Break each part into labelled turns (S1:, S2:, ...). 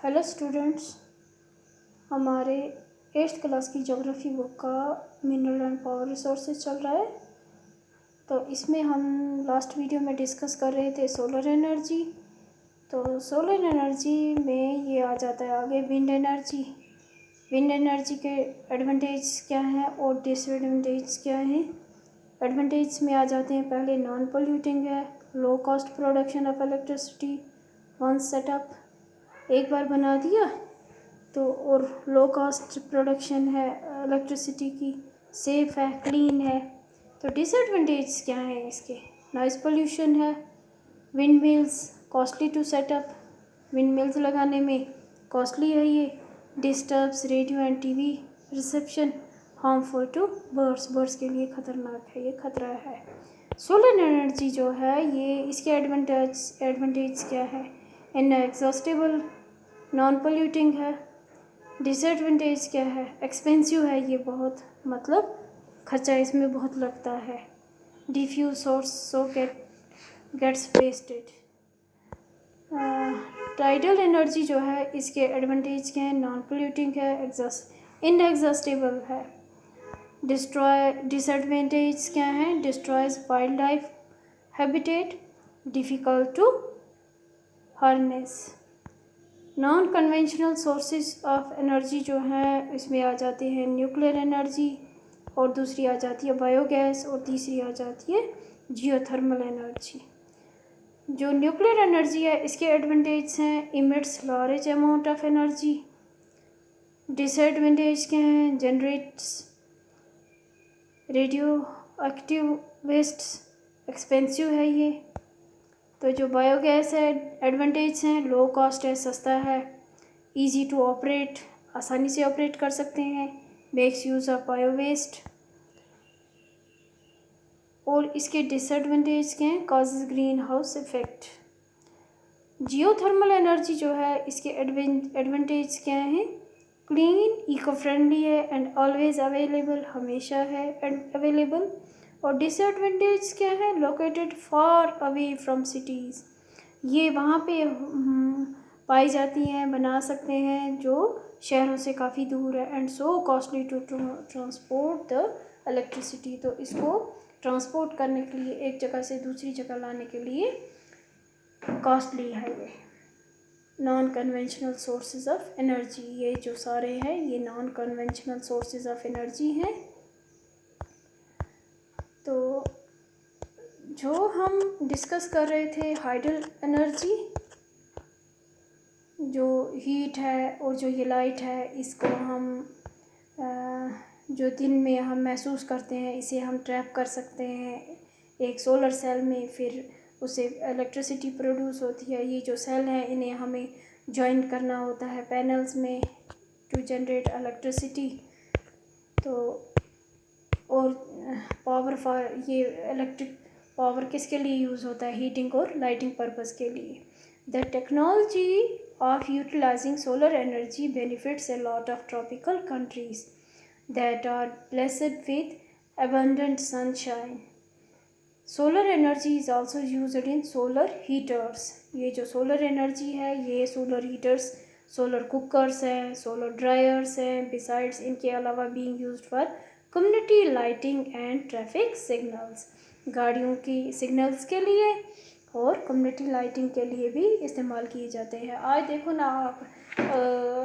S1: Hello students, हमारे 8th class की geography book का मिनरल एंड पावर रिसोर्सेज चल रहा है। तो इसमें हम लास्ट वीडियो में डिस्कस कर रहे थे सोलर एनर्जी। तो सोलर एनर्जी में ये आ जाता है आगे विंड एनर्जी। विंड एनर्जी के एडवांटेज क्या हैं और डिसएडवांटेज क्या हैं। एडवांटेज में आ जाते हैं, पहले नॉन पोल्यूटिंग है, low cost production of electricity one setup, एक बार बना दिया तो, और लो कॉस्ट प्रोडक्शन है इलेक्ट्रिसिटी की, सेफ़ है, क्लीन है। तो डिसएडवांटेज क्या है इसके, नॉइज़ पोल्यूशन है, wind mills costly to setup, wind mills लगाने में कॉस्टली है ये, disturbs radio and TV reception, harmful to birds के लिए ख़तरनाक है, ये खतरा है। सोलर एनर्जी जो है ये, इसके एडवांटेज क्या है, इनएग्जॉस्टेबल, नॉन पोल्यूटिंग है। डिसएडवांटेज क्या है, एक्सपेंसिव है ये बहुत, मतलब खर्चा इसमें बहुत लगता है। Diffuse source so gets wasted. Tidal energy जो है इसके एडवांटेज क्या है, नॉन पोल्यूटिंग है, इनएग्जॉस्टेबल है। डिसएडवांटेज क्या है, destroys wild life habitat, difficult to harness. Non conventional sources of energy जो है इसमें आ जाते हैं न्यूक्लियर एनर्जी, और दूसरी आ जाती है बायोगैस, और तीसरी आ जाती है जियोथर्मल एनर्जी। जो न्यूक्लियर एनर्जी है इसके एडवांटेज हैं, emits large amount of energy. Disadvantage क्या हैं, generates radio active waste, expensive है ये। तो जो बायोगैस है एडवांटेज हैं, लो कॉस्ट है, सस्ता है, इजी टू ऑपरेट, आसानी से ऑपरेट कर सकते हैं, makes use of bio waste. और इसके डिसएडवांटेज क्या हैं, causes green house effect. Geothermal energy जो है इसके एडवांटेज क्या हैं, क्लीन, इको फ्रेंडली है एंड ऑलवेज अवेलेबल, हमेशा है एंड अवेलेबल। और डिसएडवांटेज क्या है, located far away from cities, ये वहाँ पे पाई जाती हैं, बना सकते हैं जो शहरों से काफ़ी दूर है, and so costly to transport the electricity, तो इसको ट्रांसपोर्ट करने के लिए, एक जगह से दूसरी जगह लाने के लिए कॉस्टली है ये। Non conventional sources of energy, ये जो सारे हैं ये non conventional sources of energy हैं। तो जो हम डिस्कस कर रहे थे हाइडल एनर्जी, जो हीट है और जो ये लाइट है, इसको हम जो दिन में हम महसूस करते हैं इसे हम ट्रैप कर सकते हैं एक सोलर सेल में, फिर उससे इलेक्ट्रिसिटी प्रोड्यूस होती है। ये जो सेल हैं इन्हें हमें जॉइन करना होता है पैनल्स में टू जनरेट इलेक्ट्रिसिटी। तो और पावर फॉर, ये इलेक्ट्रिक पावर किसके लिए यूज़ होता है, हीटिंग और लाइटिंग पर्पस के लिए। The technology of utilizing solar energy benefits a lot of tropical countries that are blessed with abundant sunshine. Solar energy is also used in solar heaters. ये जो solar energy है ये solar heaters, solar cookers हैं, solar dryers हैं, besides इनके अलावा being used for community lighting and traffic signals, गाड़ियों की सिग्नल्स के लिए और कम्युनिटी लाइटिंग के लिए भी इस्तेमाल किए जाते हैं। आज देखो ना आप,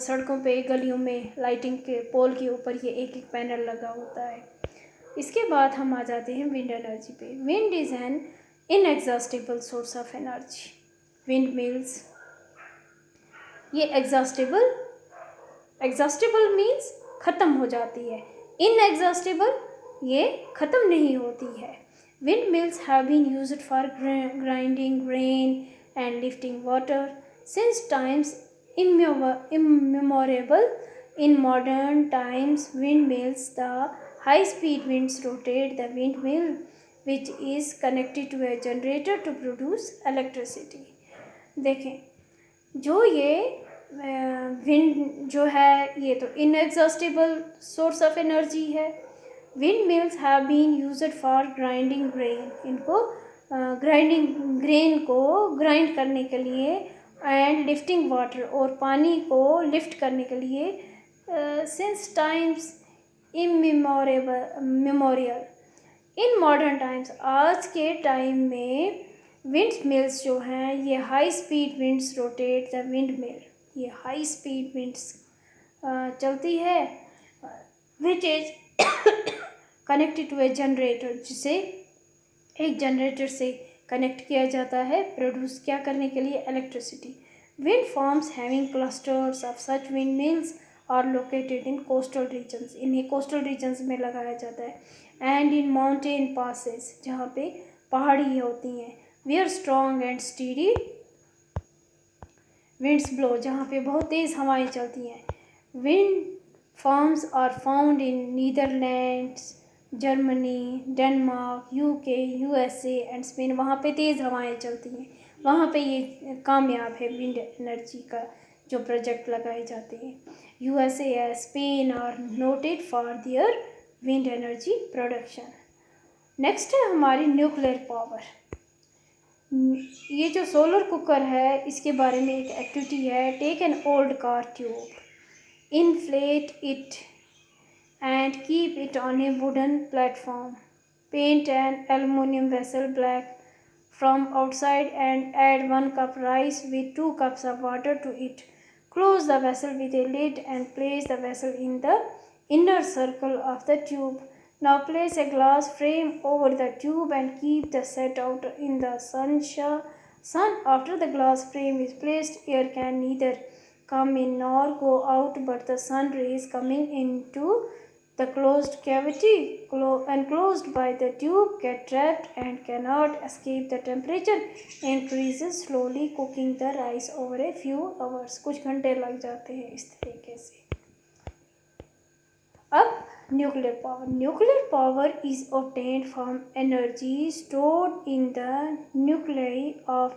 S1: सड़कों पे, गलियों में लाइटिंग के पोल के ऊपर ये एक एक पैनल लगा होता है। इसके बाद हम आ जाते हैं विंड एनर्जी पे। Wind is an inexhaustible source of energy. Wind mills ये एग्जॉस्टेबल मीन्स ख़त्म हो जाती है, इनएग्जॉस्टेबल ये ख़त्म नहीं होती है। Windmills have been used for grinding grain and lifting water since times immemorable. In modern times, windmills, the high-speed winds rotate the windmill, which is connected to a generator to produce electricity. देखें, जो ये wind जो है ये तो inexhaustible source of energy है। Windmills have been used for grinding grain, इनको grinding grain को ग्राइंड करने के लिए एंड लिफ्टिंग वाटर, और पानी को लिफ्ट करने के लिए since times memorial. In modern times, आज के टाइम में विंड मिल्स जो हैं ये high speed winds rotate the wind mill, ये हाई स्पीड विंड्स चलती है which is connected to a generator, जिसे एक जनरेटर से कनेक्ट किया जाता है प्रोड्यूस क्या करने के लिए, electricity. Wind farms having clusters of such wind mills are located in coastal regions, इन्हें कोस्टल रीजन्स में लगाया जाता है, एंड इन माउंटेन पासेस, जहाँ पे पहाड़ी होती हैं, where strong and steady winds blow, जहाँ पे बहुत तेज़ हवाएं चलती हैं। Wind farms are found in Netherlands, Germany, Denmark, UK, USA and Spain, वहाँ पे तेज़ हवाएं चलती हैं, वहाँ पे ये कामयाब है विंड एनर्जी का जो प्रोजेक्ट लगाए जाते हैं। यूएसए या Spain are noted for their wind energy production. Next है हमारी न्यूक्लियर पावर। ये जो सोलर कुकर है इसके बारे में एक एक्टिविटी है, take an old car tube, inflate it and keep it on a wooden platform. Paint an aluminum vessel black from outside and add 1 cup rice with 2 cups of water to it. Close the vessel with a lid and place the vessel in the inner circle of the tube. Now place a glass frame over the tube and keep the set out in the sun. After the glass frame is placed, air can neither come in nor go out, but the sun rays coming into the closed cavity enclosed by the tube get trapped and cannot escape. The temperature increases slowly, cooking the rice over a few hours. कुछ घंटे लग जाते हैं इस तरीके से। अब nuclear power. Nuclear power is obtained from energy stored in the nuclei of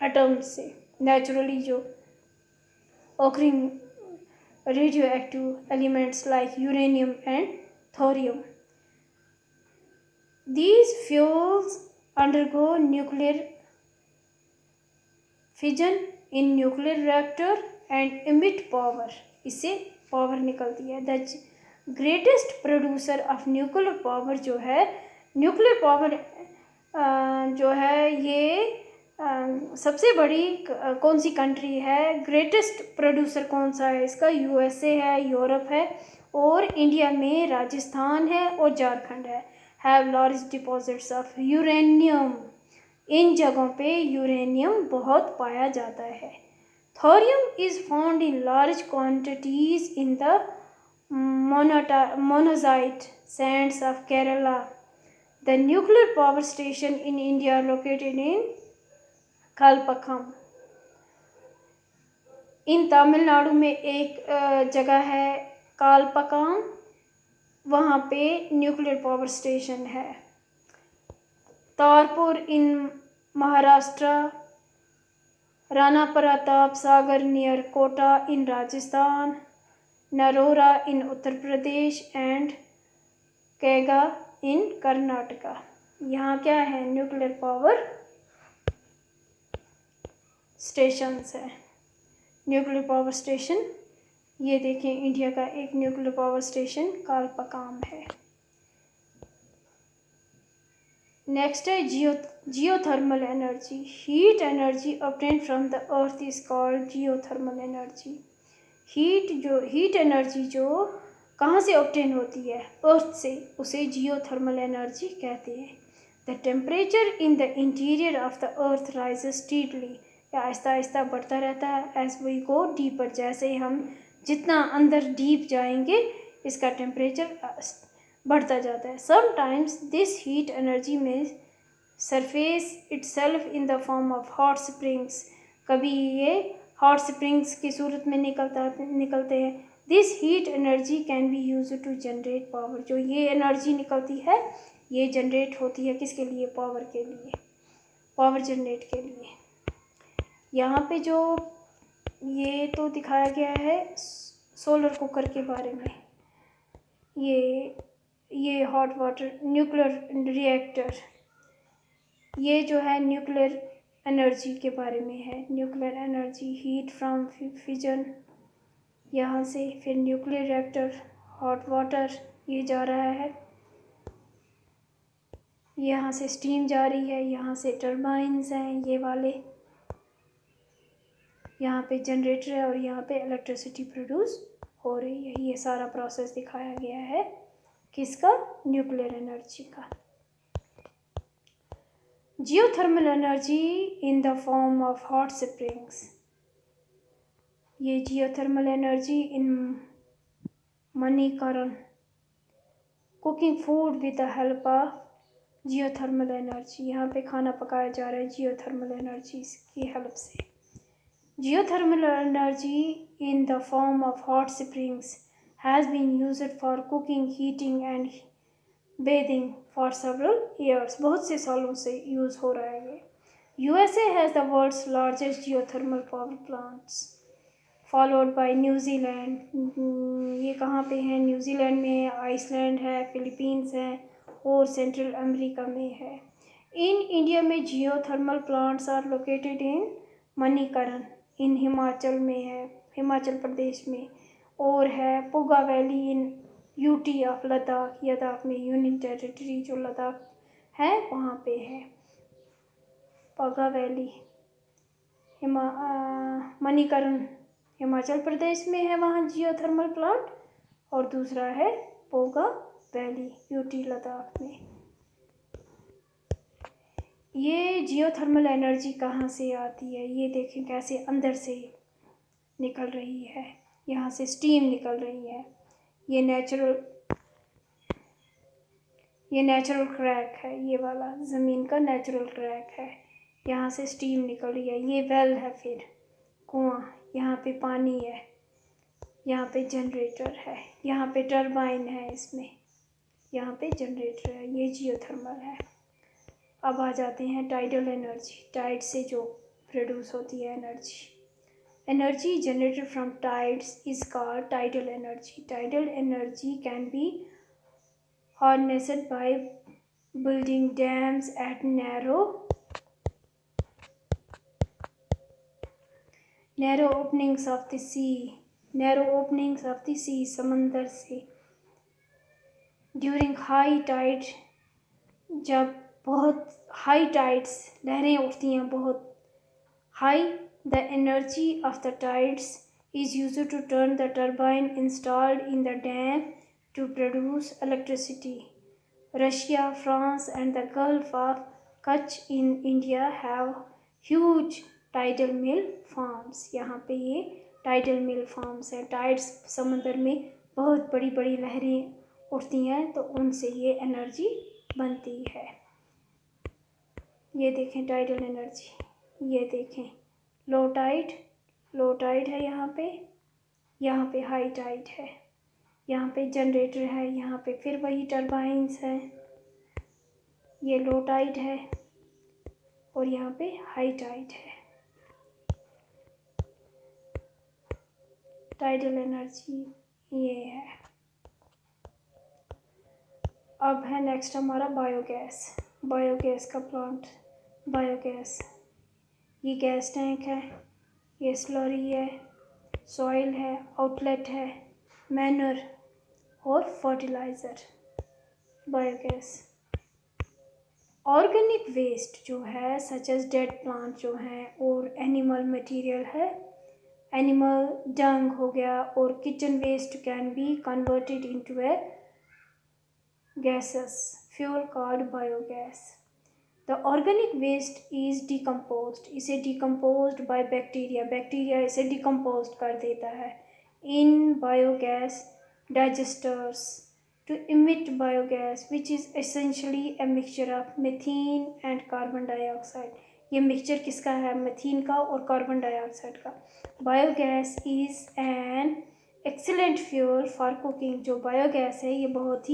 S1: atoms से naturally जो occurring radioactive elements like uranium and thorium. These fuels undergo nuclear fission in nuclear reactor and emit power. इससे power निकलती है। The greatest producer of nuclear power जो है, nuclear power जो है ये सबसे बड़ी कौन सी कंट्री है, ग्रेटेस्ट प्रोड्यूसर कौन सा है इसका, यूएसए है, यूरोप है, और इंडिया में राजस्थान है और झारखंड है। Have large deposits of uranium, इन जगहों पे यूरेनियम बहुत पाया जाता है। Thorium is found in large quantities in the monazite sands of Kerala. The nuclear power station in India located in Kalpakkam. In Tamil Nadu में एक जगह है कालपक्कम, वहाँ पे न्यूक्लियर पावर स्टेशन है। Tarapur in Maharashtra, Rana Pratap Sagar near Kota in Rajasthan, Narora in Uttar Pradesh and Kaiga in Karnataka. यहाँ क्या है, न्यूक्लियर पावर स्टेशंस है। न्यूक्लियर पावर स्टेशन ये देखें, इंडिया का एक न्यूक्लियर पावर स्टेशन कालपक्कम है। नेक्स्ट है geothermal energy. Heat energy obtained from the earth is called geothermal energy. Heat energy जो कहाँ से ऑब्टेन होती है, अर्थ से, उसे जियोथर्मल एनर्जी कहते हैं। The temperature in the interior of the earth rises steadily, Aahista Aahista बढ़ता रहता है एज वी गो डीपर, जैसे हम जितना अंदर डीप जाएंगे इसका टेम्परेचर बढ़ता जाता है। समटाइम्स दिस हीट एनर्जी में surface itself in the form of hot springs, कभी ये हॉट स्प्रिंग्स की सूरत में निकलते हैं। This heat energy can be use to generate power, जो ये एनर्जी निकलती है ये जनरेट होती है किसके लिए, पावर के लिए, पावर जनरेट के लिए। यहाँ पे जो ये तो दिखाया गया है सोलर कुकर के बारे में, ये हॉट वाटर न्यूक्लियर रिएक्टर, ये जो है न्यूक्लियर एनर्जी के बारे में है। Nuclear energy, heat from fission, यहाँ से फिर न्यूक्लियर रिएक्टर, हॉट वाटर ये जा रहा है, यहाँ से स्टीम जा रही है, यहाँ से टर्बाइन्स हैं ये वाले, यहाँ पे जनरेटर है और यहाँ पे इलेक्ट्रिसिटी प्रोड्यूस हो रही है। ये सारा प्रोसेस दिखाया गया है किसका? न्यूक्लियर एनर्जी का। Geothermal energy in the form of hot springs, ये geothermal energy in Manikaran, cooking food with the help of geothermal energy, यहाँ पे खाना पकाया जा रहा है जियोथर्मल एनर्जी की हेल्प से। Geothermal energy in the form of hot springs has been used for cooking, heating and bathing for several years, बहुत से सालों से यूज़ हो रहा है ये। USA has the world's largest geothermal power plants, followed by New Zealand. ये कहाँ पे है? न्यूजीलैंड में है, आइसलैंड है, फिलीपींस है और सेंट्रल अमेरिका में है। इन इंडिया में geothermal plants are located in Manikaran, in Himachal में है, हिमाचल प्रदेश में, और है Puga valley in UT of Ladakh, Ladakh में यूनियन टेरिटरी जो लद्दाख है वहाँ पे है पुगा वैली। मणिकरण हिमाचल प्रदेश में है, वहाँ जियोथर्मल प्लांट, और दूसरा है पुगा वैली यूटी लद्दाख में। ये जियोथर्मल एनर्जी कहाँ से आती है? ये देखें कैसे अंदर से निकल रही है, यहाँ से स्टीम निकल रही है। ये नेचुरल क्रैक है, ये वाला ज़मीन का नेचुरल क्रैक है, यहाँ से स्टीम निकल रही है। ये वेल है, फिर कुआं, यहाँ पे पानी है, यहाँ पे जनरेटर है, यहाँ पे टरबाइन है, इसमें यहाँ पे जनरेटर है, ये जियोथर्मल है। अब आ जाते हैं टाइडल एनर्जी, टाइड से जो प्रोड्यूस होती है energy. Energy generated from tides is called tidal energy. Tidal energy can B harnessed by building dams at narrow openings of the sea, समंदर से। During high tide, जब बहुत हाई टाइड्स, लहरें उठती हैं बहुत high, the energy of the tides is used to turn the turbine installed in the dam to produce electricity. Russia, France and the Gulf of Kutch in India have huge tidal mill farms. यहाँ पे ये tidal mill farms है। Tides समंदर में बहुत बड़ी बड़ी लहरें उठती हैं तो उनसे ये एनर्जी बनती है। ये देखें टाइडल एनर्जी, ये देखें लो टाइड है, यहाँ पे हाई टाइड है, यहाँ पे जनरेटर है, यहाँ पे फिर वही टरबाइन्स हैं। ये लो टाइड है और यहाँ पे हाई टाइड है। टाइडल एनर्जी ये है। अब है नेक्स्ट हमारा बायोगैस का प्लांट। बायोगैस, ये गैस टैंक है, ये स्लरी है, सॉइल है, आउटलेट है, मैनर और फर्टिलाइज़र। बायोगैस ऑर्गेनिक वेस्ट जो है सच एज डेड प्लांट जो हैं और एनिमल मटेरियल है, एनिमल डंग हो गया और kitchen waste can be converted into a gaseous fuel called biogas. The organic waste is decomposed. इसे decomposed by bacteria. Bacteria इसे decomposed कर देता है in biogas digesters to emit biogas, which is essentially a mixture of methane and carbon dioxide. ये mixture किसका है? मेथीन का और कार्बन डाइऑक्साइड का। Biogas is an excellent fuel for cooking. जो बायोगैस है ये बहुत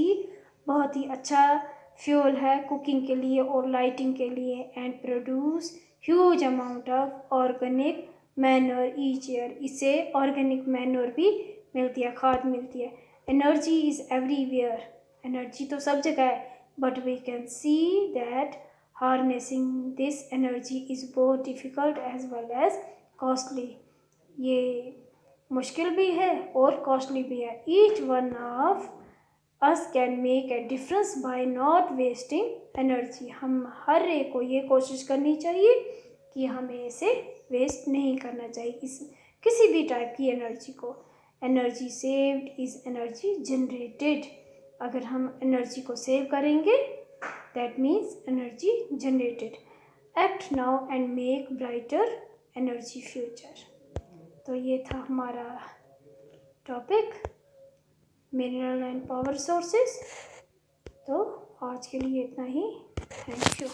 S1: ही अच्छा फ्यूल है कुकिंग के लिए और लाइटिंग के लिए। And produce huge amount of organic manure each year. इससे ऑर्गेनिक मैन्योर भी मिलती है, खाद मिलती है। एनर्जी इज़ एवरीवेयर, एनर्जी तो सब जगह है, but we can see that harnessing this energy is both difficult as well as costly. ये मुश्किल भी है और कॉस्टली भी है। Each one of us can make a difference by not wasting energy. हम हर एक को ये कोशिश करनी चाहिए कि हमें इसे वेस्ट नहीं करना चाहिए, इस किसी भी टाइप की एनर्जी को। Energy saved is energy generated. अगर हम एनर्जी को सेव करेंगे that means energy generated. Act now and make brighter energy future. तो ये था हमारा topic mineral and power sources. तो आज के लिए इतना ही। Thank you.